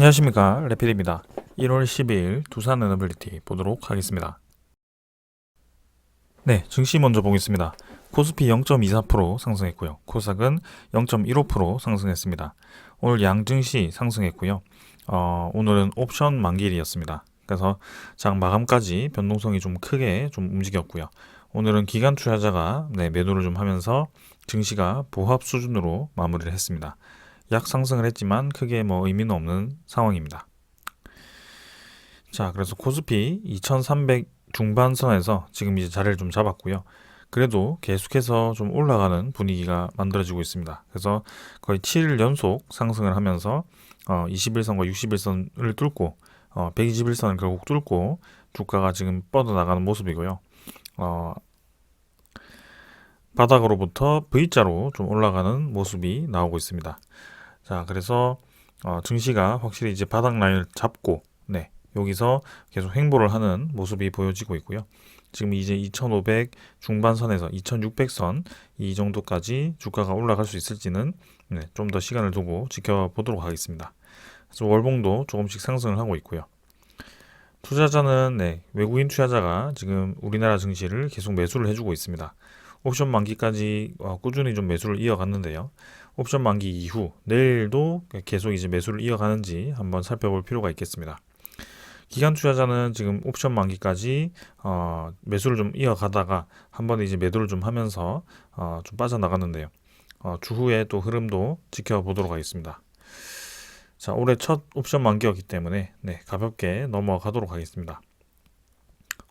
안녕하십니까, 레필입니다. 1월 12일 두산 에너빌리티 보도록 하겠습니다. 네, 증시 먼저 보겠습니다. 코스피 0.24% 상승했고요. 코스닥은 0.15% 상승했습니다. 오늘 양증시 상승했고요. 오늘은 옵션 만기일이었습니다. 그래서 장 마감까지 변동성이 좀 크게 좀 움직였고요. 오늘은 기관 투자자가 매도를 좀 하면서 증시가 보합 수준으로 마무리를 했습니다. 약 상승을 했지만 크게 의미는 없는 상황입니다. 자, 그래서 코스피 2300 중반선에서 지금 이제 자리를 좀 잡았고요. 그래도 계속해서 좀 올라가는 분위기가 만들어지고 있습니다. 그래서 거의 7일 연속 상승을 하면서 21선과 60일선을 뚫고 121선을 결국 뚫고 주가가 지금 뻗어나가는 모습이고요. 바닥으로부터 V자로 좀 올라가는 모습이 나오고 있습니다. 자, 그래서 증시가 확실히 이제 바닥 라인을 잡고 여기서 계속 횡보를 하는 모습이 보여지고 있고요. 지금 이제 2500 중반선에서 2600선 이 정도까지 주가가 올라갈 수 있을지는 좀 더 시간을 두고 지켜보도록 하겠습니다. 그래서 월봉도 조금씩 상승을 하고 있고요. 투자자는 외국인 투자자가 지금 우리나라 증시를 계속 매수를 해주고 있습니다. 옵션 만기까지 꾸준히 좀 매수를 이어갔는데요. 옵션 만기 이후 내일도 계속 이제 매수를 이어가는지 한번 살펴볼 필요가 있겠습니다. 기관 투자자는 지금 옵션 만기까지 매수를 좀 이어가다가 한번 이제 매도를 좀 하면서 좀 빠져나갔는데요. 추후에 또 흐름도 지켜보도록 하겠습니다. 자, 올해 첫 옵션 만기였기 때문에 가볍게 넘어가도록 하겠습니다.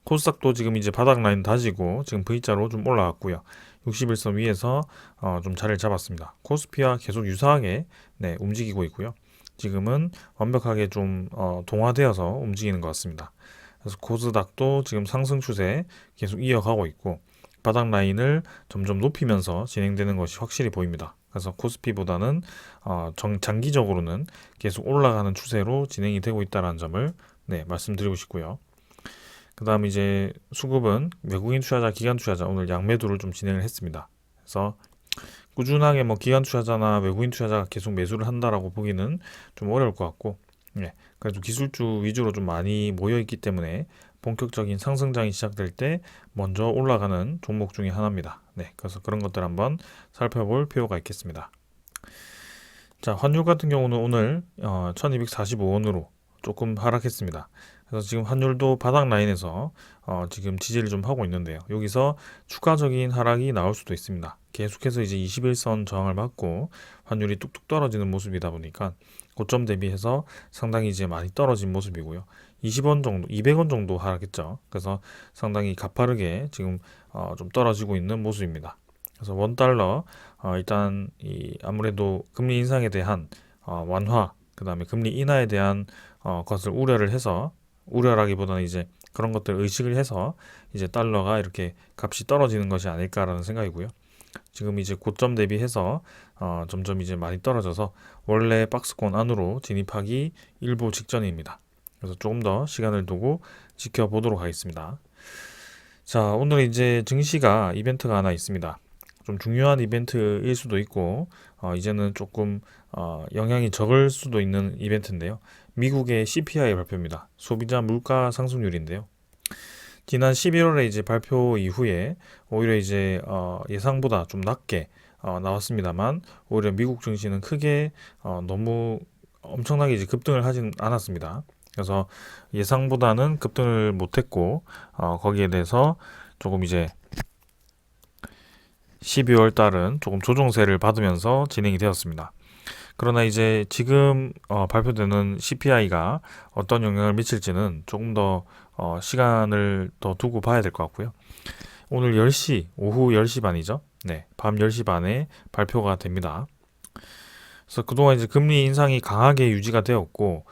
코스닥도 지금 이제 바닥 라인 다지고 지금 V자로 좀 올라왔고요. 61선 위에서 좀 자리를 잡았습니다. 코스피와 계속 유사하게 움직이고 있고요. 지금은 완벽하게 좀 동화되어서 움직이는 것 같습니다. 그래서 코스닥도 지금 상승 추세 계속 이어가고 있고 바닥 라인을 점점 높이면서 진행되는 것이 확실히 보입니다. 그래서 코스피보다는 장기적으로는 계속 올라가는 추세로 진행이 되고 있다는 점을 말씀드리고 싶고요. 그 다음 이제 수급은 외국인 투자자, 기관 투자자 오늘 양매도를 좀 진행을 했습니다. 그래서 꾸준하게 기관 투자자나 외국인 투자자가 계속 매수를 한다라고 보기는 좀 어려울 것 같고, 그래도 기술주 위주로 좀 많이 모여 있기 때문에 본격적인 상승장이 시작될 때 먼저 올라가는 종목 중에 하나입니다. 그래서 그런 것들 한번 살펴볼 필요가 있겠습니다. 자, 환율 같은 경우는 오늘 1245원으로 조금 하락했습니다. 그래서 지금 환율도 바닥 라인에서 지금 지지를 좀 하고 있는데요. 여기서 추가적인 하락이 나올 수도 있습니다. 계속해서 이제 21선 저항을 맞고 환율이 뚝뚝 떨어지는 모습이다 보니까 고점 대비해서 상당히 이제 많이 떨어진 모습이고요. 20원 정도, 200원 정도 하락했죠. 그래서 상당히 가파르게 지금 좀 떨어지고 있는 모습입니다. 그래서 원달러 일단 아무래도 금리 인상에 대한 완화, 그 다음에 금리 인하에 대한 것을 우려를 해서 우려라기보다는 이제 그런 것들을 의식을 해서 이제 달러가 이렇게 값이 떨어지는 것이 아닐까라는 생각이고요. 지금 이제 고점 대비해서 점점 이제 많이 떨어져서 원래 박스권 안으로 진입하기 일보 직전입니다. 그래서 조금 더 시간을 두고 지켜보도록 하겠습니다. 자, 오늘 이제 증시가 이벤트가 하나 있습니다. 좀 중요한 이벤트일 수도 있고 이제는 조금 영향이 적을 수도 있는 이벤트인데요. 미국의 CPI 발표입니다. 소비자 물가 상승률인데요. 지난 11월에 이제 발표 이후에 오히려 이제 예상보다 좀 낮게 나왔습니다만 오히려 미국 증시는 크게 너무 엄청나게 이제 급등을 하진 않았습니다. 그래서 예상보다는 급등을 못했고 거기에 대해서 조금 이제 12월 달은 조금 조정세를 받으면서 진행이 되었습니다. 그러나 이제 지금 발표되는 CPI가 어떤 영향을 미칠지는 조금 더 시간을 더 두고 봐야 될 것 같고요. 오늘 10시, 오후 10시 반이죠. 밤 10시 반에 발표가 됩니다. 그래서 그동안 이제 금리 인상이 강하게 유지가 되었고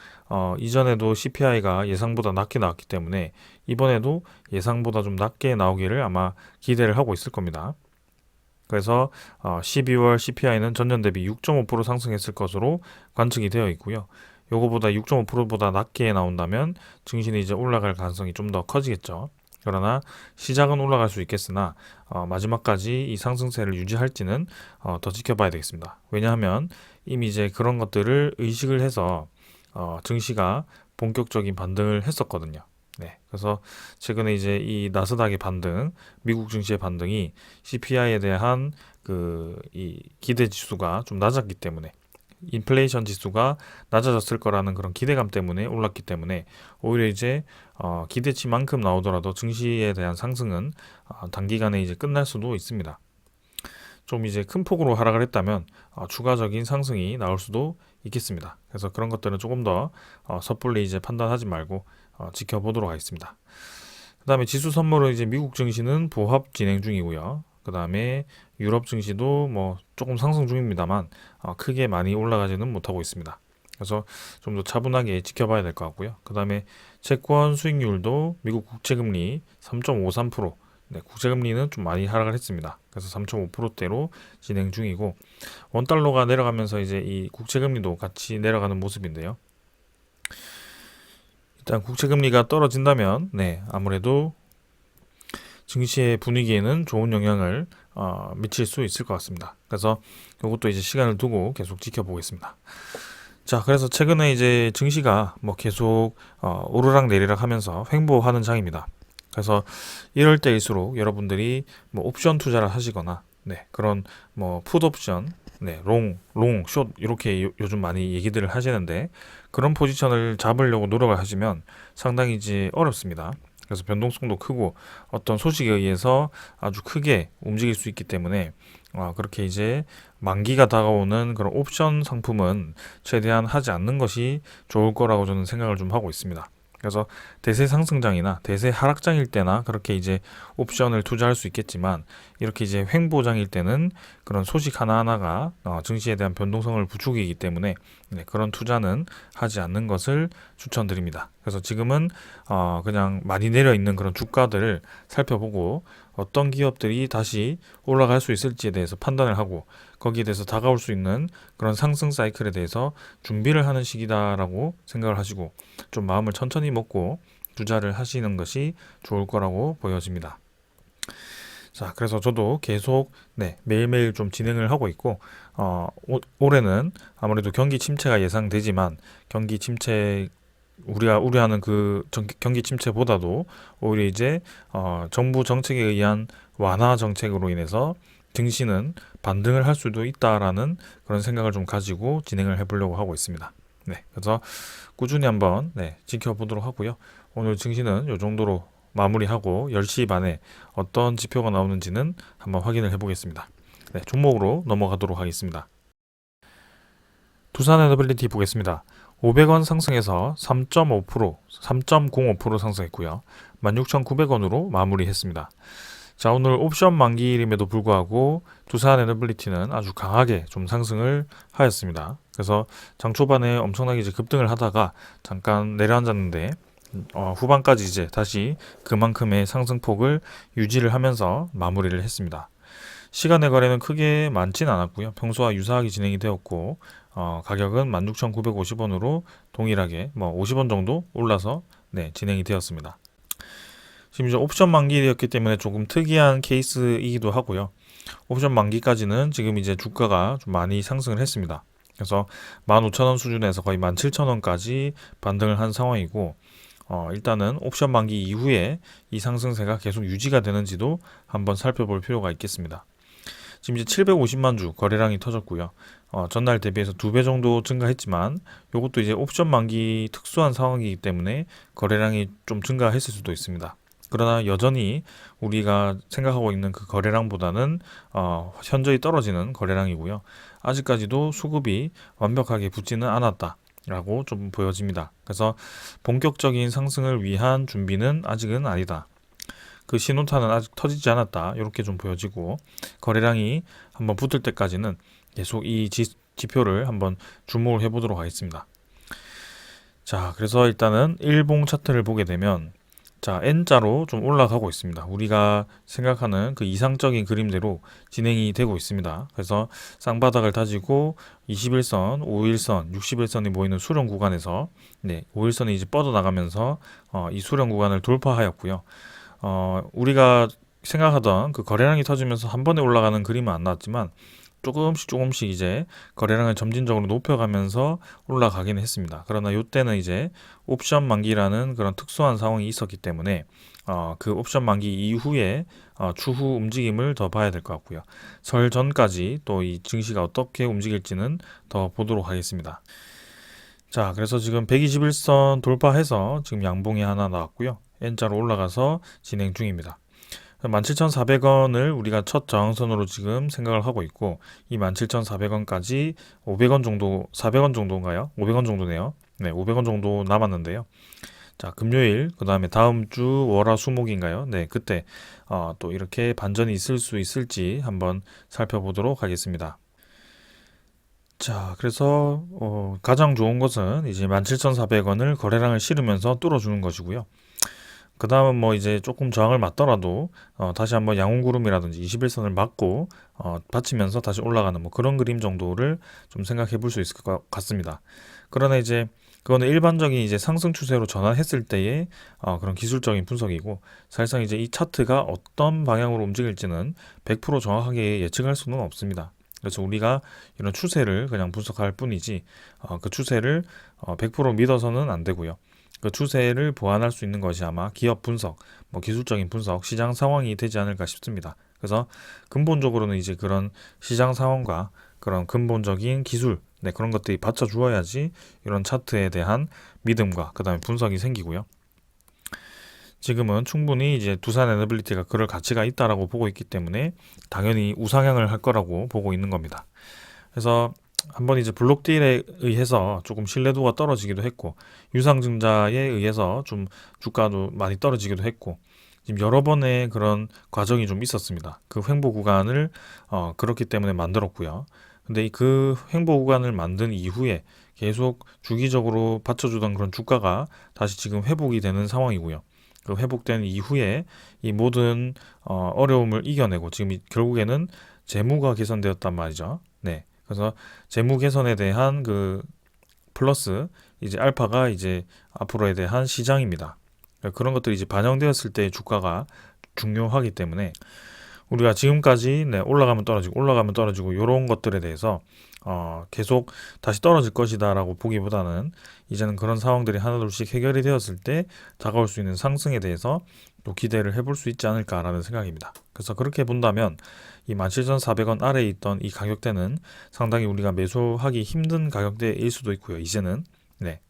이전에도 CPI가 예상보다 낮게 나왔기 때문에 이번에도 예상보다 좀 낮게 나오기를 아마 기대를 하고 있을 겁니다. 그래서 12월 CPI는 전년 대비 6.5% 상승했을 것으로 관측이 되어 있고요. 요거보다 6.5%보다 낮게 나온다면 증시는 이제 올라갈 가능성이 좀 더 커지겠죠. 그러나 시작은 올라갈 수 있겠으나 마지막까지 이 상승세를 유지할지는 더 지켜봐야 되겠습니다. 왜냐하면 이미 이제 그런 것들을 의식을 해서 증시가 본격적인 반등을 했었거든요. 네, 그래서 최근에 이제 이 나스닥의 반등, 미국 증시의 반등이 CPI에 대한 이 기대 지수가 좀 낮았기 때문에 인플레이션 지수가 낮아졌을 거라는 그런 기대감 때문에 올랐기 때문에 오히려 이제 기대치만큼 나오더라도 증시에 대한 상승은 단기간에 이제 끝날 수도 있습니다. 좀 이제 큰 폭으로 하락을 했다면 추가적인 상승이 나올 수도 있겠습니다. 그래서 그런 것들은 조금 더 섣불리 이제 판단하지 말고 지켜보도록 하겠습니다. 그 다음에 지수 선물은 이제 미국 증시는 보합 진행 중이고요. 그 다음에 유럽 증시도 뭐 조금 상승 중입니다만 크게 많이 올라가지는 못하고 있습니다. 그래서 좀 더 차분하게 지켜봐야 될 것 같고요. 그 다음에 채권 수익률도 미국 국채금리 3.53%, 네, 국제금리는 좀 많이 하락을 했습니다. 그래서 3.5%대로 진행 중이고 원달러가 내려가면서 이제 이 국채금리도 같이 내려가는 모습인데요. 일단 국채금리가 떨어진다면 네, 아무래도 증시의 분위기에는 좋은 영향을 미칠 수 있을 것 같습니다. 그래서 이것도 이제 시간을 두고 계속 지켜보겠습니다. 자, 그래서 최근에 이제 증시가 뭐 계속 오르락 내리락 하면서 횡보하는 장입니다. 그래서 이럴 때일수록 여러분들이 뭐 옵션 투자를 하시거나 네, 그런 뭐 풋 옵션, 네, 숏 이렇게 요즘 많이 얘기들을 하시는데 그런 포지션을 잡으려고 노력을 하시면 상당히 이제 어렵습니다. 그래서 변동성도 크고 어떤 소식에 의해서 아주 크게 움직일 수 있기 때문에 그렇게 이제 만기가 다가오는 그런 옵션 상품은 최대한 하지 않는 것이 좋을 거라고 저는 생각을 좀 하고 있습니다. 그래서 대세 상승장이나 대세 하락장일 때나 그렇게 이제 옵션을 투자할 수 있겠지만 이렇게 이제 횡보장일 때는 그런 소식 하나하나가 증시에 대한 변동성을 부추기기 때문에 네, 그런 투자는 하지 않는 것을 추천드립니다. 그래서 지금은 그냥 많이 내려 있는 그런 주가들을 살펴보고 어떤 기업들이 다시 올라갈 수 있을지에 대해서 판단을 하고 거기에 대해서 다가올 수 있는 그런 상승 사이클에 대해서 준비를 하는 시기다라고 생각을 하시고 좀 마음을 천천히 먹고 투자를 하시는 것이 좋을 거라고 보여집니다. 자, 그래서 저도 계속 네, 매일매일 좀 진행을 하고 있고 올해는 아무래도 경기 침체가 예상되지만 경기 침체 우리가 우려하는 경기 침체보다도 오히려 이제 정부 정책에 의한 완화 정책으로 인해서 증시는 반등을 할 수도 있다라는 그런 생각을 좀 가지고 진행을 해보려고 하고 있습니다. 네, 그래서 꾸준히 한번 네, 지켜보도록 하고요. 오늘 증시는 이 정도로 마무리하고 10시 반에 어떤 지표가 나오는지는 한번 확인을 해보겠습니다. 네, 종목으로 넘어가도록 하겠습니다. 두산에너빌리티 보겠습니다. 500원 상승해서 3.5%, 3.05% 상승했고요. 16,900원으로 마무리했습니다. 자, 오늘 옵션 만기임에도 불구하고 두산에너빌리티는 아주 강하게 좀 상승을 하였습니다. 그래서 장 초반에 엄청나게 이제 급등을 하다가 잠깐 내려앉았는데 후반까지 이제 다시 그만큼의 상승폭을 유지를 하면서 마무리를 했습니다. 시간의 거래는 크게 많진 않았고요. 평소와 유사하게 진행이 되었고 가격은 16,950원으로 동일하게 뭐 50원 정도 올라서 네, 진행이 되었습니다. 지금 이제 옵션 만기였기 때문에 조금 특이한 케이스이기도 하고요. 옵션 만기까지는 지금 이제 주가가 좀 많이 상승을 했습니다. 그래서 15,000원 수준에서 거의 17,000원까지 반등을 한 상황이고 일단은 옵션 만기 이후에 이 상승세가 계속 유지가 되는지도 한번 살펴볼 필요가 있겠습니다. 지금 이제 750만 주 거래량이 터졌고요. 전날 대비해서 2배 정도 증가했지만 이것도 이제 옵션 만기 특수한 상황이기 때문에 거래량이 좀 증가했을 수도 있습니다. 그러나 여전히 우리가 생각하고 있는 그 거래량보다는 현저히 떨어지는 거래량이고요. 아직까지도 수급이 완벽하게 붙지는 않았다라고 좀 보여집니다. 그래서 본격적인 상승을 위한 준비는 아직은 아니다. 그 신호탄은 아직 터지지 않았다. 이렇게 좀 보여지고 거래량이 한번 붙을 때까지는 계속 이 지표를 한번 주목을 해보도록 하겠습니다. 자, 그래서 일단은 일봉 차트를 보게 되면 자, N자로 좀 올라가고 있습니다. 우리가 생각하는 그 이상적인 그림대로 진행이 되고 있습니다. 그래서 쌍바닥을 다지고 21선, 5일선, 60일선이 보이는 수렴 구간에서 네, 5일선이 이제 뻗어나가면서 이 수렴 구간을 돌파하였고요. 우리가 생각하던 그 거래량이 터지면서 한 번에 올라가는 그림은 안 나왔지만 조금씩 이제 거래량을 점진적으로 높여가면서 올라가긴 했습니다. 그러나 이때는 이제 옵션 만기라는 그런 특수한 상황이 있었기 때문에 그 옵션 만기 이후에 추후 움직임을 더 봐야 될 것 같고요. 설 전까지 또 이 증시가 어떻게 움직일지는 더 보도록 하겠습니다. 자, 그래서 지금 121선 돌파해서 지금 양봉이 하나 나왔고요. N자로 올라가서 진행 중입니다. 17,400원을 우리가 첫 저항선으로 지금 생각을 하고 있고, 이 17,400원까지 500원 정도, 400원 정도인가요? 500원 정도네요. 네, 500원 정도 남았는데요. 자, 금요일, 그 다음에 다음 주 월화 수목인가요? 네, 그때 또 이렇게 반전이 있을 수 있을지 한번 살펴보도록 하겠습니다. 자, 그래서 가장 좋은 것은 이제 17,400원을 거래량을 실으면서 뚫어주는 것이고요. 그 다음은 뭐 이제 조금 저항을 맞더라도 다시 한번 양훈구름이라든지 21선을 맞고 받치면서 다시 올라가는 뭐 그런 그림 정도를 좀 생각해 볼 수 있을 것 같습니다. 그러나 이제 그거는 일반적인 이제 상승 추세로 전환했을 때의 그런 기술적인 분석이고, 사실상 이제 이 차트가 어떤 방향으로 움직일지는 100% 정확하게 예측할 수는 없습니다. 그래서 우리가 이런 추세를 그냥 분석할 뿐이지 그 추세를 100% 믿어서는 안 되고요. 그 추세를 보완할 수 있는 것이 아마 기업 분석, 뭐 기술적인 분석, 시장 상황이 되지 않을까 싶습니다. 그래서 근본적으로는 이제 그런 시장 상황과 그런 근본적인 기술, 네, 그런 것들이 받쳐주어야지 이런 차트에 대한 믿음과 그 다음에 분석이 생기고요. 지금은 충분히 이제 두산 에너빌리티가 그럴 가치가 있다라고 보고 있기 때문에 당연히 우상향을 할 거라고 보고 있는 겁니다. 그래서 한번 이제 블록딜에 의해서 조금 신뢰도가 떨어지기도 했고, 유상증자에 의해서 좀 주가도 많이 떨어지기도 했고, 지금 여러 번의 그런 과정이 좀 있었습니다. 그 횡보 구간을 그렇기 때문에 만들었고요. 근데 그 횡보 구간을 만든 이후에 계속 주기적으로 받쳐주던 그런 주가가 다시 지금 회복이 되는 상황이고요. 그 회복된 이후에 이 모든 어려움을 이겨내고 지금 결국에는 재무가 개선되었단 말이죠. 네. 그래서 재무 개선에 대한 그 플러스 이제 알파가 이제 앞으로에 대한 시장입니다. 그런 것들이 이제 반영되었을 때 주가가 중요하기 때문에 우리가 지금까지 네, 올라가면 떨어지고 이런 것들에 대해서 계속 다시 떨어질 것이다라고 보기보다는 이제는 그런 상황들이 하나둘씩 해결이 되었을 때 다가올 수 있는 상승에 대해서 또 기대를 해볼 수 있지 않을까라는 생각입니다. 그래서 그렇게 본다면 이 17,400원 아래에 있던 이 가격대는 상당히 우리가 매수하기 힘든 가격대일 수도 있고요. 이제는 네.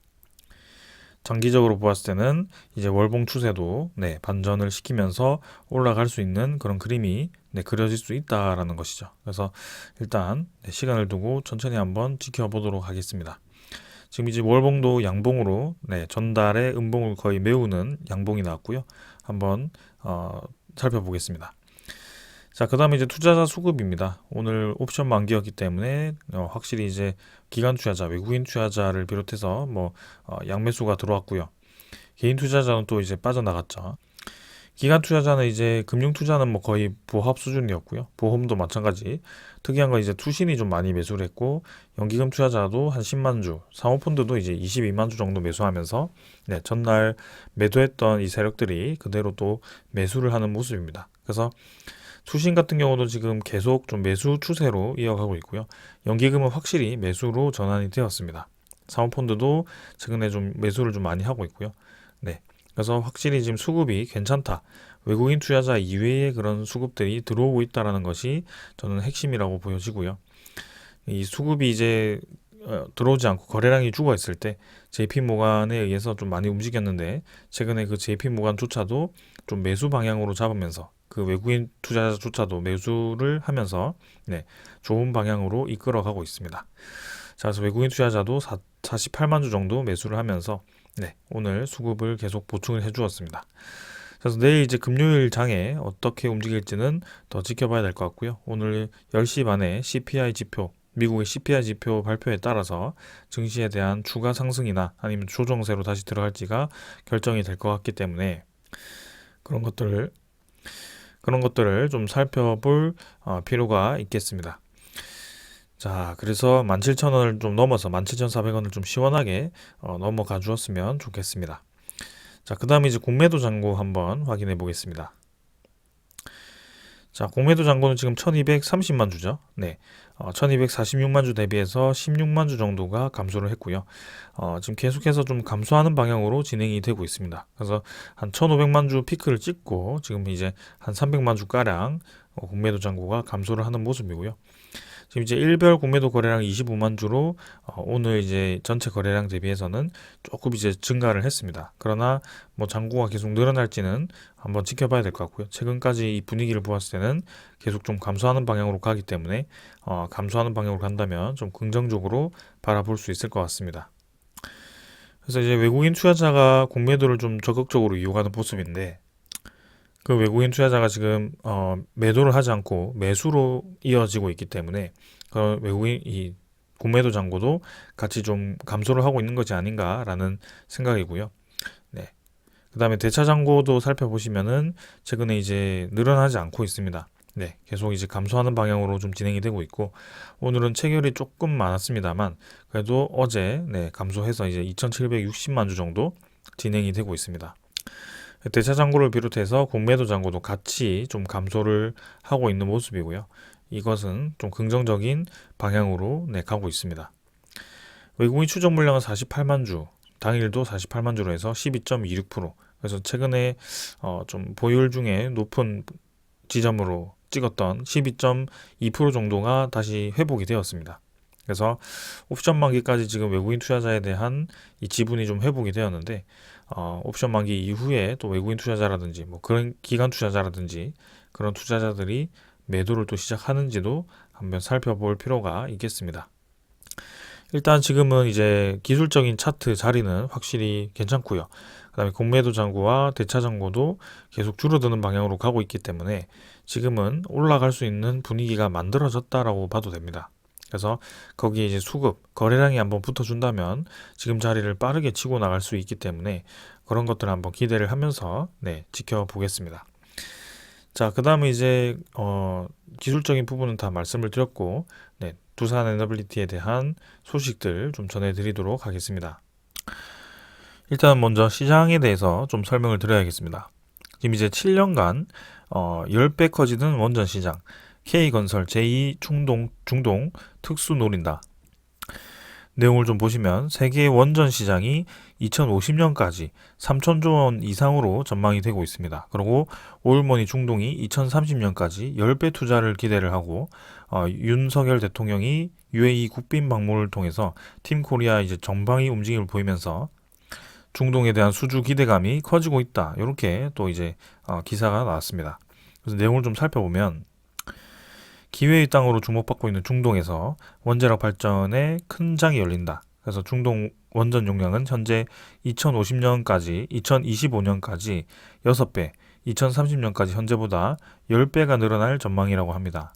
장기적으로 보았을 때는 이제 월봉 추세도 네, 반전을 시키면서 올라갈 수 있는 그런 그림이 네, 그려질 수 있다라는 것이죠. 그래서 일단 네, 시간을 두고 천천히 한번 지켜보도록 하겠습니다. 지금 이제 월봉도 양봉으로 네, 전달의 음봉을 거의 메우는 양봉이 나왔고요. 한번 살펴보겠습니다. 자, 그 다음에 이제 투자자 수급입니다. 오늘 옵션 만기였기 때문에 확실히 이제 기관 투자자, 외국인 투자자를 비롯해서 뭐 양매수가 들어왔고요. 개인 투자자는 또 이제 빠져나갔죠. 기관 투자자는 이제 금융 투자는 뭐 거의 보합 수준이었고요. 보험도 마찬가지. 특이한 건 이제 투신이 좀 많이 매수를 했고, 연기금 투자자도 한 10만 주, 사모펀드도 이제 22만 주 정도 매수하면서 네, 전날 매도했던 이 세력들이 그대로 또 매수를 하는 모습입니다. 그래서 투신 같은 경우도 지금 계속 좀 매수 추세로 이어가고 있고요. 연기금은 확실히 매수로 전환이 되었습니다. 사모펀드도 최근에 좀 매수를 좀 많이 하고 있고요. 네. 그래서 확실히 지금 수급이 괜찮다. 외국인 투자자 이외의 그런 수급들이 들어오고 있다는 것이 저는 핵심이라고 보여지고요. 이 수급이 이제 들어오지 않고 거래량이 죽어 있을 때 JP모간에 의해서 좀 많이 움직였는데, 최근에 그 JP모간조차도 좀 매수 방향으로 잡으면서 그 외국인 투자자조차도 매수를 하면서 네, 좋은 방향으로 이끌어가고 있습니다. 자, 그래서 외국인 투자자도 48만 주 정도 매수를 하면서 네, 오늘 수급을 계속 보충을 해주었습니다. 그래서 내일 이제 금요일 장에 어떻게 움직일지는 더 지켜봐야 될 것 같고요. 오늘 10시 반에 CPI 지표, 미국의 CPI 지표 발표에 따라서 증시에 대한 추가 상승이나 아니면 조정세로 다시 들어갈지가 결정이 될 것 같기 때문에 그런 것들을 좀 살펴볼 필요가 있겠습니다. 자, 그래서 17,000원을 좀 넘어서 17,400원을 좀 시원하게 넘어가 주었으면 좋겠습니다. 자, 그 다음에 이제 공매도 잔고 한번 확인해 보겠습니다. 자, 공매도 잔고는 지금 1230만 주죠. 네. 1246만 주 대비해서 16만 주 정도가 감소를 했고요. 지금 계속해서 좀 감소하는 방향으로 진행이 되고 있습니다. 그래서 한 1500만 주 피크를 찍고 지금 이제 한 300만 주 가량 공매도 잔고가 감소를 하는 모습이고요. 지금 이제 일별 공매도 거래량 25만 주로 오늘 이제 전체 거래량 대비해서는 조금 이제 증가를 했습니다. 그러나 뭐 잔고가 계속 늘어날지는 한번 지켜봐야 될 것 같고요. 최근까지 이 분위기를 보았을 때는 계속 좀 감소하는 방향으로 가기 때문에 감소하는 방향으로 간다면 좀 긍정적으로 바라볼 수 있을 것 같습니다. 그래서 이제 외국인 투자자가 공매도를 좀 적극적으로 이용하는 모습인데 그 외국인 투자자가 지금 매도를 하지 않고 매수로 이어지고 있기 때문에 그 외국인 이 공매도 잔고도 같이 좀 감소를 하고 있는 것이 아닌가라는 생각이고요. 네. 그다음에 대차 잔고도 살펴보시면은 최근에 이제 늘어나지 않고 있습니다. 네, 계속 이제 감소하는 방향으로 좀 진행이 되고 있고 오늘은 체결이 조금 많았습니다만 그래도 어제 네, 감소해서 이제 2,760만 주 정도 진행이 되고 있습니다. 대차 잔고를 비롯해서 공매도 잔고도 같이 좀 감소를 하고 있는 모습이고요. 이것은 좀 긍정적인 방향으로 네, 가고 있습니다. 외국인 추적 물량은 48만 주, 당일도 48만 주로 해서 12.26%. 그래서 최근에 좀 보유율 중에 높은 지점으로 찍었던 12.2% 정도가 다시 회복이 되었습니다. 그래서 옵션 만기까지 지금 외국인 투자자에 대한 이 지분이 좀 회복이 되었는데 옵션 만기 이후에 또 외국인 투자자라든지 뭐 그런 기관 투자자라든지 그런 투자자들이 매도를 또 시작하는지도 한번 살펴볼 필요가 있겠습니다. 일단 지금은 이제 기술적인 차트 자리는 확실히 괜찮고요. 그다음에 공매도 잔고와 대차 잔고도 계속 줄어드는 방향으로 가고 있기 때문에 지금은 올라갈 수 있는 분위기가 만들어졌다라고 봐도 됩니다. 그래서 거기에 이제 수급, 거래량이 한번 붙어준다면 지금 자리를 빠르게 치고 나갈 수 있기 때문에 그런 것들을 한번 기대를 하면서 네, 지켜보겠습니다. 자, 그 다음에 이제 기술적인 부분은 다 말씀을 드렸고 네, 두산 에너빌리티에 대한 소식들 좀 전해드리도록 하겠습니다. 일단 먼저 시장에 대해서 좀 설명을 드려야겠습니다. 지금 이제 7년간 10배 커지는 원전 시장, K건설 제2중동 특수 노린다. 내용을 좀 보시면 세계 원전 시장이 2050년까지 3천조 원 이상으로 전망이 되고 있습니다. 그리고 오일머니 중동이 2030년까지 10배 투자를 기대를 하고 윤석열 대통령이 UAE 국빈 방문을 통해서 팀 코리아 이제 전방위 움직임을 보이면서 중동에 대한 수주 기대감이 커지고 있다. 이렇게 또 이제 기사가 나왔습니다. 그래서 내용을 좀 살펴보면 기회의 땅으로 주목받고 있는 중동에서 원자력 발전에 큰 장이 열린다. 그래서 중동 원전 용량은 현재 2050년까지, 2025년까지 6배, 2030년까지 현재보다 10배가 늘어날 전망이라고 합니다.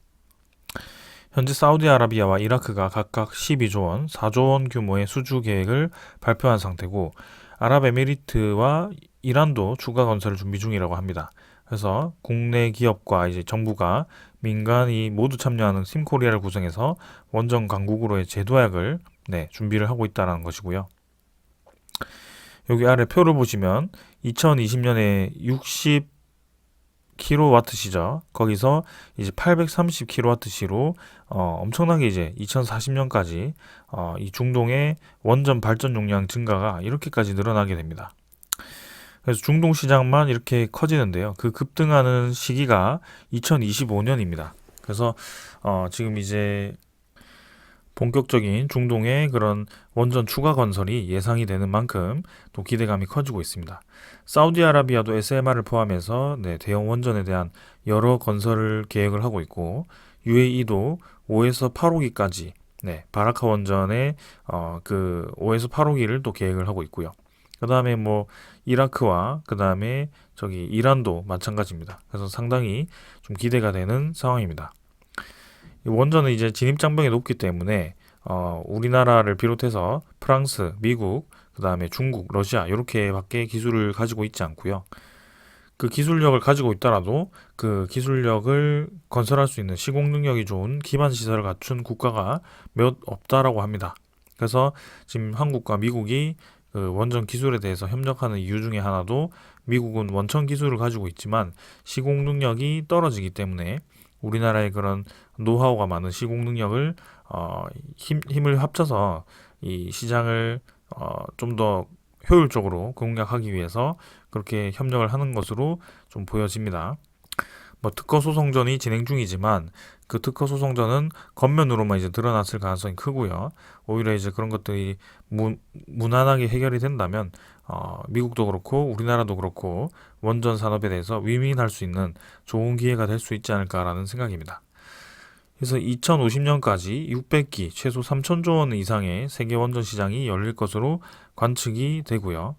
현재 사우디아라비아와 이라크가 각각 12조 원, 4조 원 규모의 수주 계획을 발표한 상태고 아랍에미리트와 이란도 추가 건설을 준비 중이라고 합니다. 그래서 국내 기업과 이제 정부가 민간이 모두 참여하는 팀코리아를 구성해서 원전 강국으로의 재도약을 준비를 하고 있다는 것이고요. 여기 아래 표를 보시면 2020년에 60kW시죠. 거기서 이제 830kW시로 엄청나게 이제 2040년까지 이 중동의 원전 발전 용량 증가가 이렇게까지 늘어나게 됩니다. 그래서 중동 시장만 이렇게 커지는데요. 그 급등하는 시기가 2025년입니다. 그래서 지금 이제 본격적인 중동의 그런 원전 추가 건설이 예상이 되는 만큼 또 기대감이 커지고 있습니다. 사우디아라비아도 SMR을 포함해서 대형 원전에 대한 여러 건설을 계획을 하고 있고 UAE도 5에서 8호기까지 바라카 원전의 그 5에서 8호기를 또 계획을 하고 있고요. 그 다음에 뭐 이라크와 그 다음에 저기 이란도 마찬가지입니다. 그래서 상당히 좀 기대가 되는 상황입니다. 이 원전은 이제 진입 장벽이 높기 때문에 우리나라를 비롯해서 프랑스, 미국, 그 다음에 중국, 러시아 이렇게밖에 기술을 가지고 있지 않고요. 그 기술력을 가지고 있더라도 그 기술력을 건설할 수 있는 시공 능력이 좋은 기반 시설을 갖춘 국가가 몇 없다라고 합니다. 그래서 지금 한국과 미국이 그 원전 기술에 대해서 협력하는 이유 중에 하나도 미국은 원천 기술을 가지고 있지만 시공 능력이 떨어지기 때문에 우리나라의 그런 노하우가 많은 시공 능력을 힘을 합쳐서 이 시장을 좀 더 효율적으로 공략하기 위해서 그렇게 협력을 하는 것으로 좀 보여집니다. 뭐 특허 소송전이 진행 중이지만 그 특허 소송전은 겉면으로만 이제 드러났을 가능성이 크고요. 오히려 이제 그런 것들이 무난하게 해결이 된다면 미국도 그렇고 우리나라도 그렇고 원전 산업에 대해서 위민할 수 있는 좋은 기회가 될 수 있지 않을까라는 생각입니다. 그래서 2050년까지 600기 최소 3천조 원 이상의 세계 원전 시장이 열릴 것으로 관측이 되고요.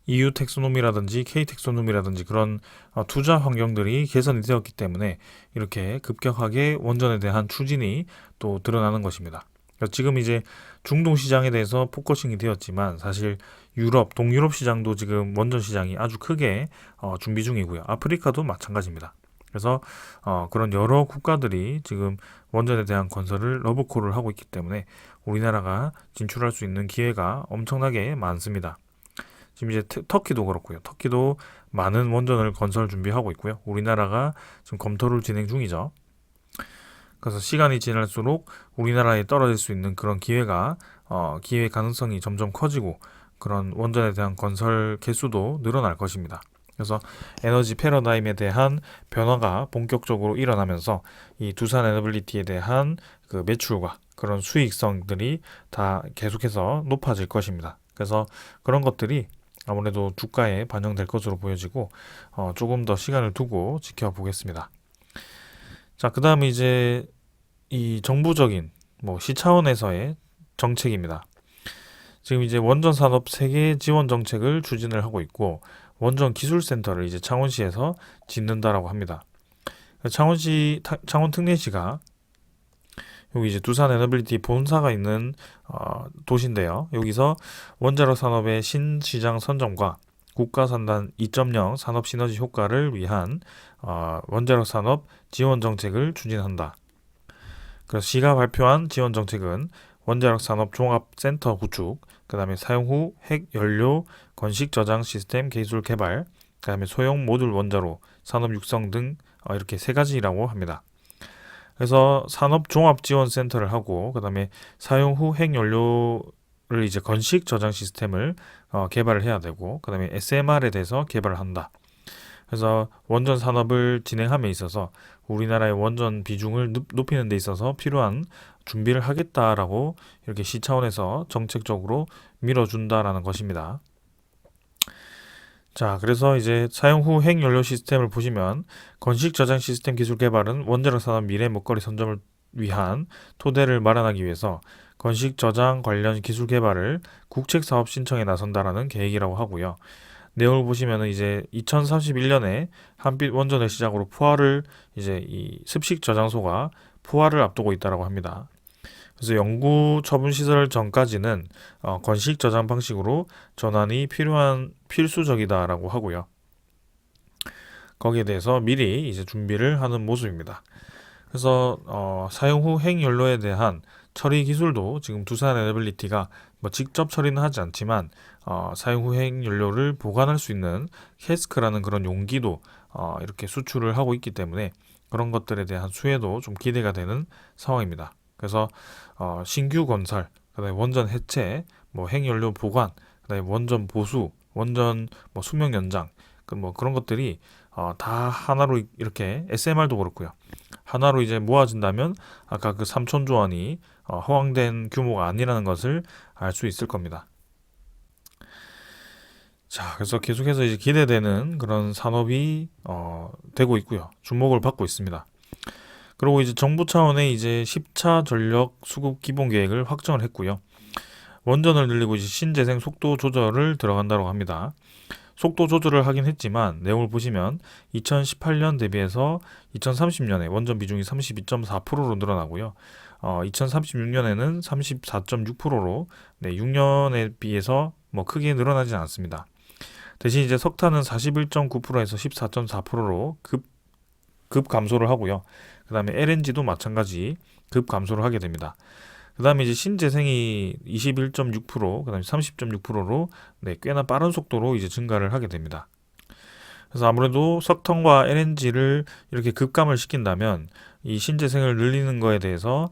EU 텍소노미라든지 K 텍소노미라든지 그런 투자 환경들이 개선이 되었기 때문에 이렇게 급격하게 원전에 대한 추진이 또 드러나는 것입니다. 지금 이제 중동 시장에 대해서 포커싱이 되었지만 사실 유럽, 동유럽 시장도 지금 원전 시장이 아주 크게 준비 중이고요. 아프리카도 마찬가지입니다. 그래서 그런 여러 국가들이 지금 원전에 대한 건설을 러브콜을 하고 있기 때문에 우리나라가 진출할 수 있는 기회가 엄청나게 많습니다. 지금 이제 터키도 그렇고요. 터키도 많은 원전을 건설 준비하고 있고요. 우리나라가 지금 검토를 진행 중이죠. 그래서 시간이 지날수록 우리나라에 떨어질 수 있는 그런 기회 가능성이 점점 커지고 그런 원전에 대한 건설 개수도 늘어날 것입니다. 그래서 에너지 패러다임에 대한 변화가 본격적으로 일어나면서 이 두산 에너빌리티에 대한 그 매출과 그런 수익성들이 다 계속해서 높아질 것입니다. 그래서 그런 것들이 아무래도 주가에 반영될 것으로 보여지고 조금 더 시간을 두고 지켜보겠습니다. 자, 그 다음에 이제 이 정부적인 시 차원에서의 정책입니다. 지금 이제 원전 산업 세계 지원 정책을 추진을 하고 있고 원전 기술센터를 이제 창원시에서 짓는다라고 합니다. 창원 특례시가 여기 이제 두산 에너빌리티 본사가 있는 도시인데요. 여기서 원자력 산업의 신시장 선점과 국가산단 2.0 산업 시너지 효과를 위한 원자력 산업 지원 정책을 추진한다. 그래서 시가 발표한 지원 정책은 원자력 산업 종합센터 구축, 그 다음에 사용 후 핵 연료 건식 저장 시스템 기술 개발, 그 다음에 소형 모듈 원자로 산업 육성 등 이렇게 세 가지라고 합니다. 그래서 산업종합지원센터를 하고 그 다음에 사용 후 핵연료를 이제 건식 저장 시스템을 개발을 해야 되고 그 다음에 SMR에 대해서 개발을 한다. 그래서 원전 산업을 진행함에 있어서 우리나라의 원전 비중을 높이는 데 있어서 필요한 준비를 하겠다라고 이렇게 시 차원에서 정책적으로 밀어준다라는 것입니다. 자, 그래서 이제 사용 후 핵연료 시스템을 보시면 건식 저장 시스템 기술 개발은 원자력 산업 미래 먹거리 선점을 위한 토대를 마련하기 위해서 건식 저장 관련 기술 개발을 국책 사업 신청에 나선다라는 계획이라고 하고요. 내용을 보시면은 이제 2031년에 한빛 원전을 시작으로 포화를 이제 이 습식 저장소가 포화를 앞두고 있다라고 합니다. 그래서 영구 처분 시설 전까지는 건식 저장 방식으로 전환이 필수적이다라고 하고요. 거기에 대해서 미리 이제 준비를 하는 모습입니다. 그래서 사용 후 핵연료에 대한 처리 기술도 지금 두산 에너빌리티가 직접 처리는 하지 않지만 사용 후 핵연료를 보관할 수 있는 캐스크라는 그런 용기도 이렇게 수출을 하고 있기 때문에 그런 것들에 대한 수혜도 좀 기대가 되는 상황입니다. 그래서 신규 건설, 그다음에 원전 해체, 핵연료 보관, 그다음에 원전 보수, 원전 수명 연장, 그런 것들이 다 하나로 이렇게 SMR도 그렇고요. 하나로 이제 모아진다면 아까 그 3천조 원이 허황된 규모가 아니라는 것을 알 수 있을 겁니다. 자, 그래서 계속해서 이제 기대되는 그런 산업이 되고 있고요. 주목을 받고 있습니다. 그리고 이제 정부 차원의 이제 10차 전력 수급 기본 계획을 확정을 했고요. 원전을 늘리고 이제 신재생 속도 조절을 들어간다고 합니다. 속도 조절을 하긴 했지만 내용을 보시면 2018년 대비해서 2030년에 원전 비중이 32.4%로 늘어나고요. 2036년에는 34.6%로 6년에 비해서 크게 늘어나지 않습니다. 대신 이제 석탄은 41.9%에서 14.4%로 급 감소를 하고요. 그 다음에 LNG도 마찬가지 급 감소를 하게 됩니다. 그다음에 이제 신재생이 21.6%, 그다음에 30.6%로 꽤나 빠른 속도로 이제 증가를 하게 됩니다. 그래서 아무래도 석탄과 LNG를 이렇게 급감을 시킨다면 이 신재생을 늘리는 거에 대해서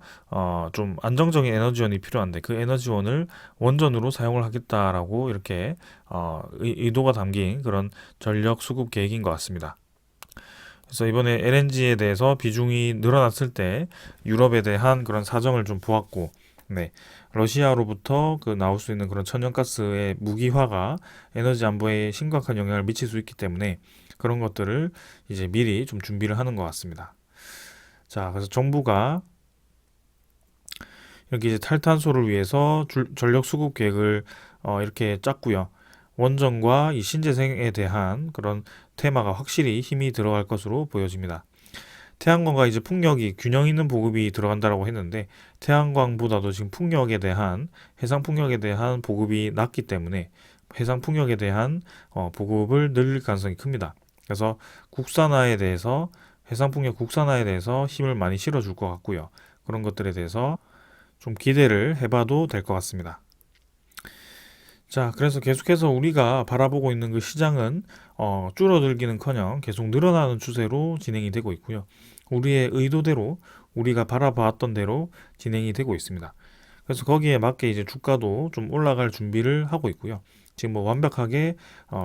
좀 안정적인 에너지원이 필요한데 그 에너지원을 원전으로 사용을 하겠다라고 이렇게 의도가 담긴 그런 전력 수급 계획인 것 같습니다. 그래서 이번에 LNG에 대해서 비중이 늘어났을 때 유럽에 대한 그런 사정을 좀 보았고, 네, 러시아로부터 그 나올 수 있는 그런 천연가스의 무기화가 에너지 안보에 심각한 영향을 미칠 수 있기 때문에 그런 것들을 이제 미리 좀 준비를 하는 것 같습니다. 자, 그래서 정부가 이렇게 이제 탈탄소를 위해서 전력 수급 계획을 이렇게 짰고요. 원전과 이 신재생에 대한 그런 테마가 확실히 힘이 들어갈 것으로 보여집니다. 태양광과 이제 풍력이 균형 있는 보급이 들어간다라고 했는데 태양광보다도 지금 풍력에 대한 해상 풍력에 대한 보급이 낮기 때문에 해상 풍력에 대한 보급을 늘릴 가능성이 큽니다. 그래서 국산화에 대해서 해상 풍력 국산화에 대해서 힘을 많이 실어줄 것 같고요. 그런 것들에 대해서 좀 기대를 해봐도 될 것 같습니다. 자, 그래서 계속해서 우리가 바라보고 있는 그 시장은 줄어들기는커녕 계속 늘어나는 추세로 진행이 되고 있고요. 우리의 의도대로 우리가 바라봤던 대로 진행이 되고 있습니다. 그래서 거기에 맞게 이제 주가도 좀 올라갈 준비를 하고 있고요. 지금 뭐 완벽하게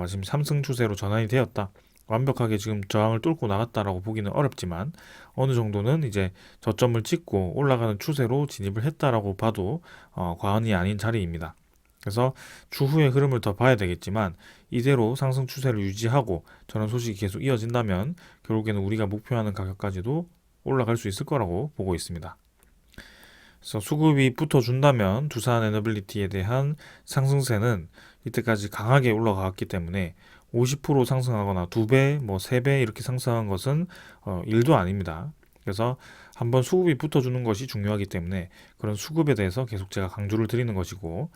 지금 상승 추세로 전환이 되었다. 완벽하게 지금 저항을 뚫고 나갔다라고 보기는 어렵지만 어느 정도는 이제 저점을 찍고 올라가는 추세로 진입을 했다라고 봐도 과언이 아닌 자리입니다. 그래서 추후의 흐름을 더 봐야 되겠지만 이대로 상승 추세를 유지하고 저런 소식이 계속 이어진다면 결국에는 우리가 목표하는 가격까지도 올라갈 수 있을 거라고 보고 있습니다. 그래서 수급이 붙어준다면 두산 에너빌리티에 대한 상승세는 이때까지 강하게 올라갔기 때문에 50% 상승하거나 2배, 뭐 3배 이렇게 상승한 것은 일도 아닙니다. 그래서 한번 수급이 붙어주는 것이 중요하기 때문에 그런 수급에 대해서 계속 제가 강조를 드리는 것이고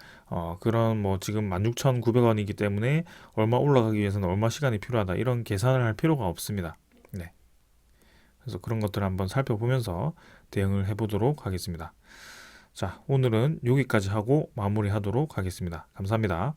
그런 뭐 지금 16,900원이기 때문에 얼마 올라가기 위해서는 얼마 시간이 필요하다 이런 계산을 할 필요가 없습니다. 네. 그래서 그런 것들을 한번 살펴보면서 대응을 해보도록 하겠습니다. 자, 오늘은 여기까지 하고 마무리하도록 하겠습니다. 감사합니다.